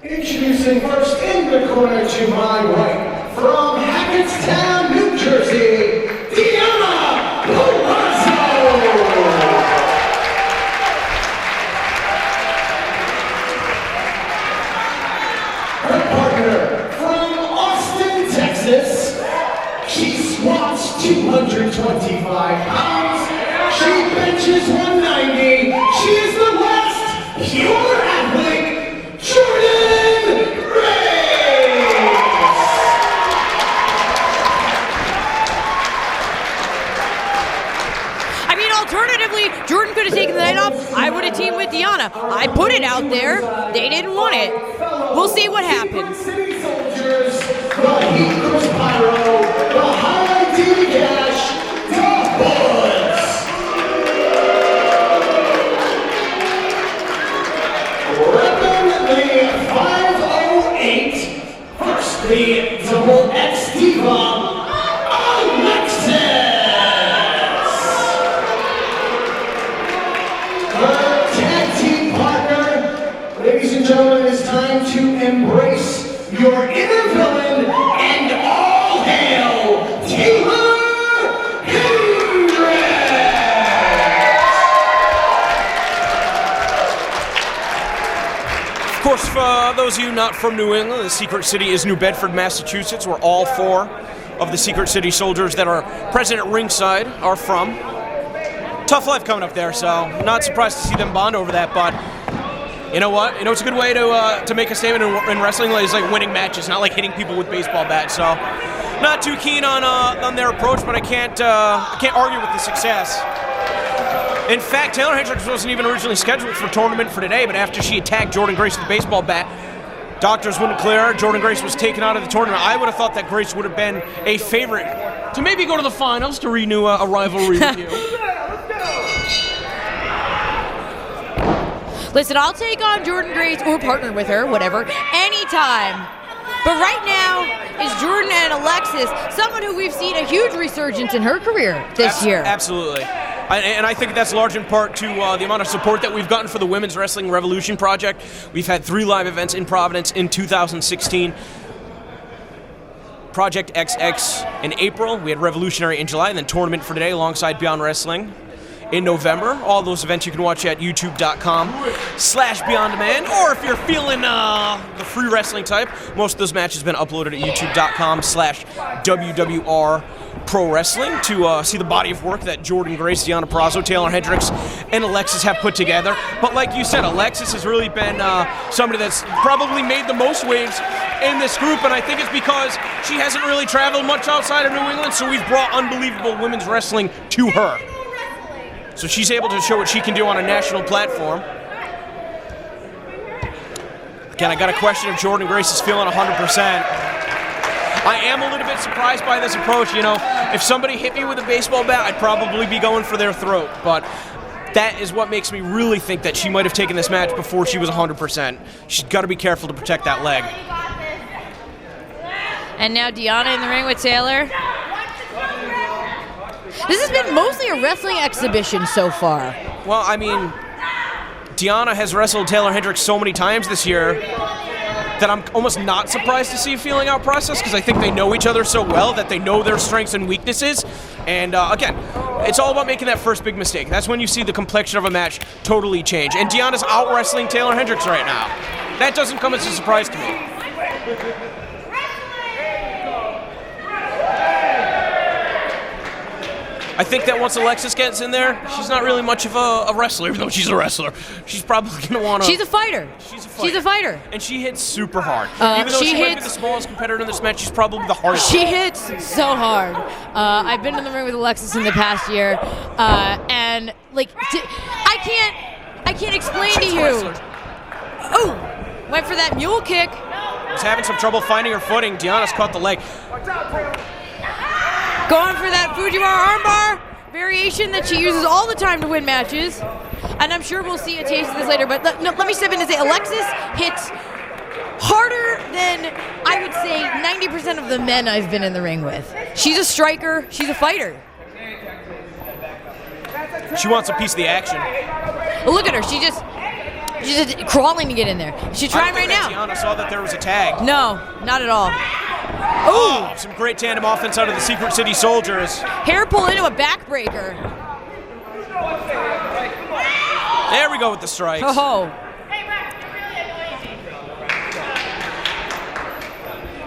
Introducing first in the corner to my right, from Hackettstown, New Jersey, Deonna Purrazzo. Her partner from Austin, Texas, she squats 225 pounds, she benches 190, she is the last pure athlete, Jordynne. Alternatively, Jordan could have taken the night off. I would have teamed with Deonna. I put it out there. They didn't want it. We'll see what happens. City Soldiers, the Heat Chris Pyro, the High D Cash, the Bullets. Repping the 508, first the Double X Diva, Alisha. Ladies and gentlemen, it's time to embrace your inner villain and all hail Taeler Hendrix! Of course, for those of you not from New England, the secret city is New Bedford, Massachusetts, where all 4 of the Secret City soldiers that are present at ringside are from. Tough life coming up there, so not surprised to see them bond over that, but you know what? You know, it's a good way to make a statement in wrestling. It's like winning matches, not like hitting people with baseball bats. So, not too keen on their approach, but I can't argue with the success. In fact, Taeler Hendrix wasn't even originally scheduled for tournament for today, but after she attacked Jordynne Grace with the baseball bat, doctors wouldn't clear her. Jordynne Grace was taken out of the tournament. I would have thought that Grace would have been a favorite to maybe go to the finals to renew a rivalry with you. Listen, I'll take on Jordynne Grace or partner with her, whatever, anytime. But right now is Jordynne and Alexis, someone who we've seen a huge resurgence in her career this year. Absolutely. And I think that's large in part to the amount of support that we've gotten for the Women's Wrestling Revolution Project. We've had 3 live events in Providence in 2016. Project XX in April. We had Revolutionary in July, and then Tournament for Today alongside Beyond Wrestling in November. All those events you can watch at youtube.com/BeyondDemand, or if you're feeling the free wrestling type, most of those matches have been uploaded at youtube.com/WWR Pro Wrestling to see the body of work that Jordynne Grace, Deonna Purrazzo, Taeler Hendrix, and Alexis have put together. But like you said, Alexis has really been somebody that's probably made the most waves in this group, and I think it's because she hasn't really traveled much outside of New England, so we've brought unbelievable women's wrestling to her. So she's able to show what she can do on a national platform. Again, I got a question if Jordynne Grace is feeling 100%. I am a little bit surprised by this approach. You know, if somebody hit me with a baseball bat, I'd probably be going for their throat. But that is what makes me really think that she might have taken this match before she was 100%. She's got to be careful to protect that leg. And now Deonna in the ring with Taeler. This has been mostly a wrestling exhibition so far. Well, I mean, Deonna has wrestled Taeler Hendrix so many times this year that I'm almost not surprised to see a feeling out process, because I think they know each other so well that they know their strengths and weaknesses. And again, it's all about making that first big mistake. That's when you see the complexion of a match totally change. And Deonna's out wrestling Taeler Hendrix right now. That doesn't come as a surprise to me. I think that once Alexis gets in there, she's not really much of a wrestler, even though she's a wrestler. She's probably going to want to... She's a fighter. She's a fighter. And she hits super hard. Even though she might be the smallest competitor in this match, she's probably the hardest. She hits so hard. I've been in the ring with Alexis in the past year, and like, I can't explain to you. Oh, went for that mule kick. Was having some trouble finding her footing. Deonna's caught the leg. Going for that Fujiwara armbar variation that she uses all the time to win matches. And I'm sure we'll see a taste of this later, but let me step in and say Alexis hits harder than, I would say, 90% of the men I've been in the ring with. She's a striker. She's a fighter. She wants a piece of the action. Well, look at her. She's just crawling to get in there. She's trying right now. Deonna saw that there was a tag. No, not at all. Oh, some great tandem offense out of the Secret City Soldiers. Hair pull into a backbreaker. There we go with the strikes. Oh.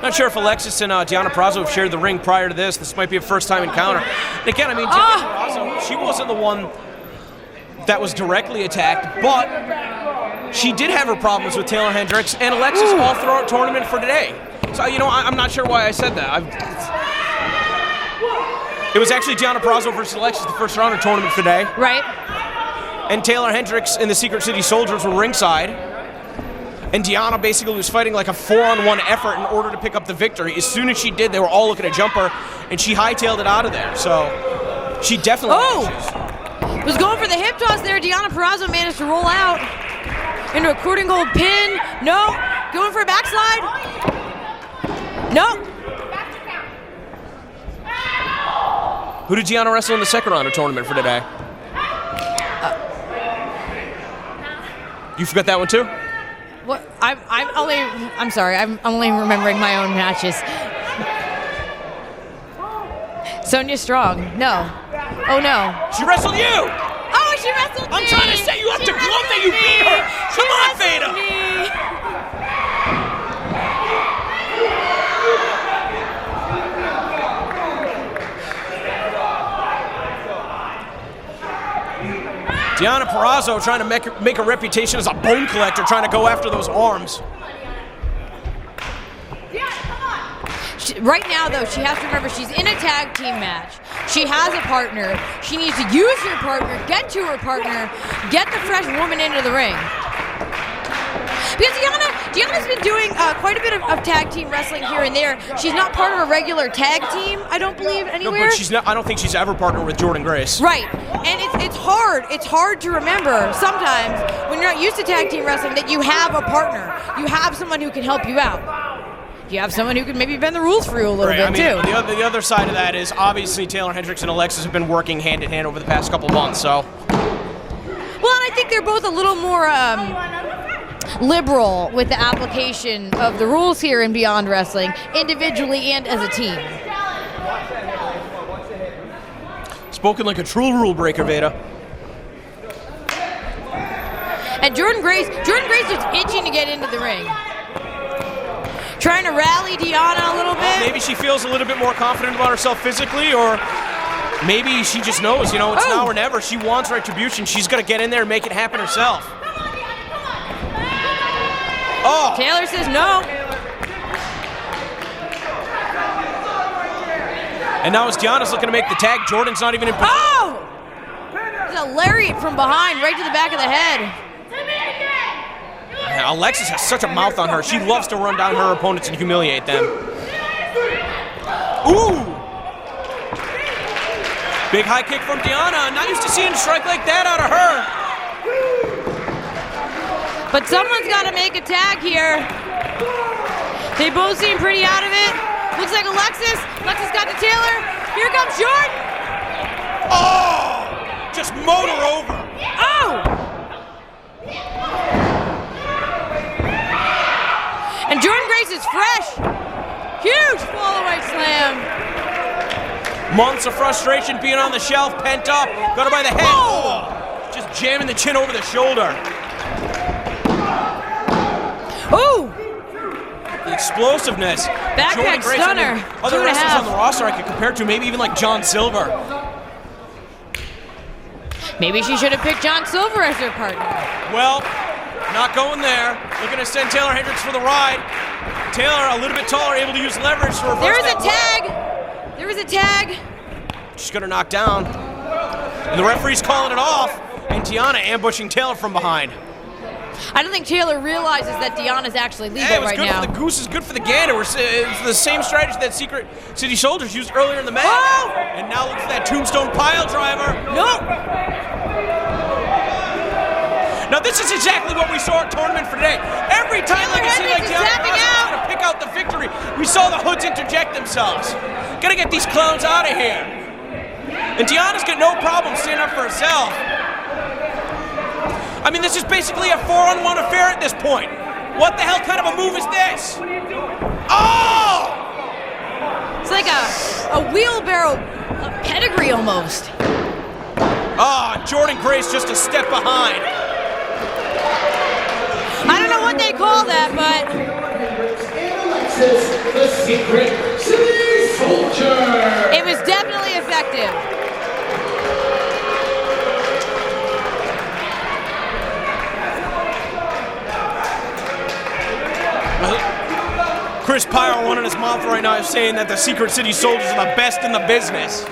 Not sure if Alexis and Deonna Purrazzo have shared the ring prior to this. This might be a first-time encounter. And again, I mean, Deonna Purrazzo, she wasn't the one that was directly attacked, but she did have her problems with Taeler Hendrix and Alexis all throughout tournament for today. So, you know, I'm not sure why I said that. It was actually Deonna Purrazzo versus Alexis the first round of tournament for today. Right. And Taeler Hendrix and the Secret City Soldiers were ringside. And Deonna basically was fighting like a 4-on-1 effort in order to pick up the victory. As soon as she did, they were all looking to jump her, and she hightailed it out of there. So she definitely had issues. Was going for the hip toss there. Deonna Purrazzo managed to roll out into a quartering hold pin. No. Going for a backslide. No. Who did Deonna wrestle in the second round of tournament for today? You forgot that one too? What? I'm sorry. I'm only remembering my own matches. Sonya Strong. No. Oh no. She wrestled you! Oh, she wrestled me! I'm trying to set you up to gloat that you beat her! Come on, Veda! Deonna Purrazzo trying to make a reputation as a bone collector, trying to go after those arms. Right now, though, she has to remember she's in a tag team match. She has a partner. She needs to use her partner, get to her partner, get the fresh woman into the ring. Because Deonna's been doing quite a bit of tag team wrestling here and there. She's not part of a regular tag team, I don't believe, anywhere. No, but she's not. I don't think she's ever partnered with Jordynne Grace. Right, and it's hard. It's hard to remember sometimes when you're not used to tag team wrestling that you have a partner. You have someone who can help you out. You have someone who can maybe bend the rules for you a little bit, too. The other side of that is obviously Taeler Hendrix and Alexis have been working hand in hand over the past couple months, so. Well, and I think they're both a little more liberal with the application of the rules here in Beyond Wrestling, individually and as a team. Spoken like a true rule breaker, Veda. And Jordynne Grace is itching to get into the ring. Trying to rally Deonna a little bit. Maybe she feels a little bit more confident about herself physically, or maybe she just knows, you know, it's now or never. She wants retribution. She's got to get in there and make it happen herself. Oh! Taeler says no. And now as Deonna's looking to make the tag, Jordynne's not even in position. Oh! There's a lariat from behind, right to the back of the head. Alexis has such a mouth on her. She loves to run down her opponents and humiliate them. Ooh! Big high kick from Deonna. Not used to seeing a strike like that out of her. But someone's got to make a tag here. They both seem pretty out of it. Looks like Alexis. Alexis got to Taeler. Here comes Jordynne. Oh! Just mowed her over. Oh! And Jordynne Grace is fresh. Huge fall-away slam. Months of frustration being on the shelf, pent up. Got her by the head. Oh! Just jamming the chin over the shoulder. Ooh! The explosiveness. Backpack stunner. Other wrestlers on the roster I could compare to, maybe even like John Silver. Maybe she should have picked John Silver as her partner. Well, not going there. Looking to send Taeler Hendrix for the ride. Taeler, a little bit taller, able to use leverage to reverse. There was a tag. There was a tag. She's gonna knock down. And the referee's calling it off. And Deonna ambushing Taeler from behind. I don't think Taeler realizes that Deonna's actually legal right now. It was good for the goose, is good for the gander. It's the same strategy that Secret City Soldiers used earlier in the match. Oh! And now look at that tombstone pile driver. Nope. Now this is exactly what we saw at tournament for today. Every time like it seemed like Deonna was going to pick out the victory, we saw the hoods interject themselves. Gotta get these clowns out of here. And Deonna's got no problem standing up for herself. I mean, this is basically a 4-on-1 affair at this point. What the hell kind of a move is this? Oh! It's like a wheelbarrow pedigree almost. Jordynne Grace just a step behind. I don't know what they call that, but... Alexis, the Secret City Soldier. It was definitely effective. Chris Pyro, one in his mouth right now, is saying that the Secret City Soldiers are the best in the business.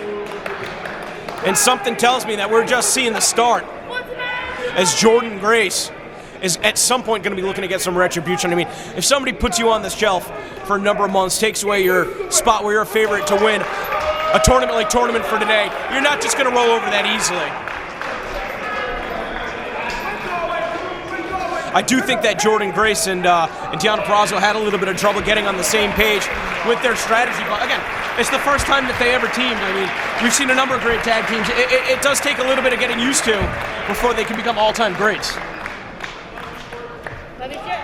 And something tells me that we're just seeing the start. As Jordynne Grace is at some point going to be looking to get some retribution. I mean, if somebody puts you on the shelf for a number of months, takes away your spot where you're a favorite to win a tournament like Tournament for Today, you're not just going to roll over that easily. I do think that Jordynne Grace and Deonna Purrazzo had a little bit of trouble getting on the same page with their strategy. But again, it's the first time that they ever teamed. I mean, we've seen a number of great tag teams. It does take a little bit of getting used to before they can become all-time greats. Let it get.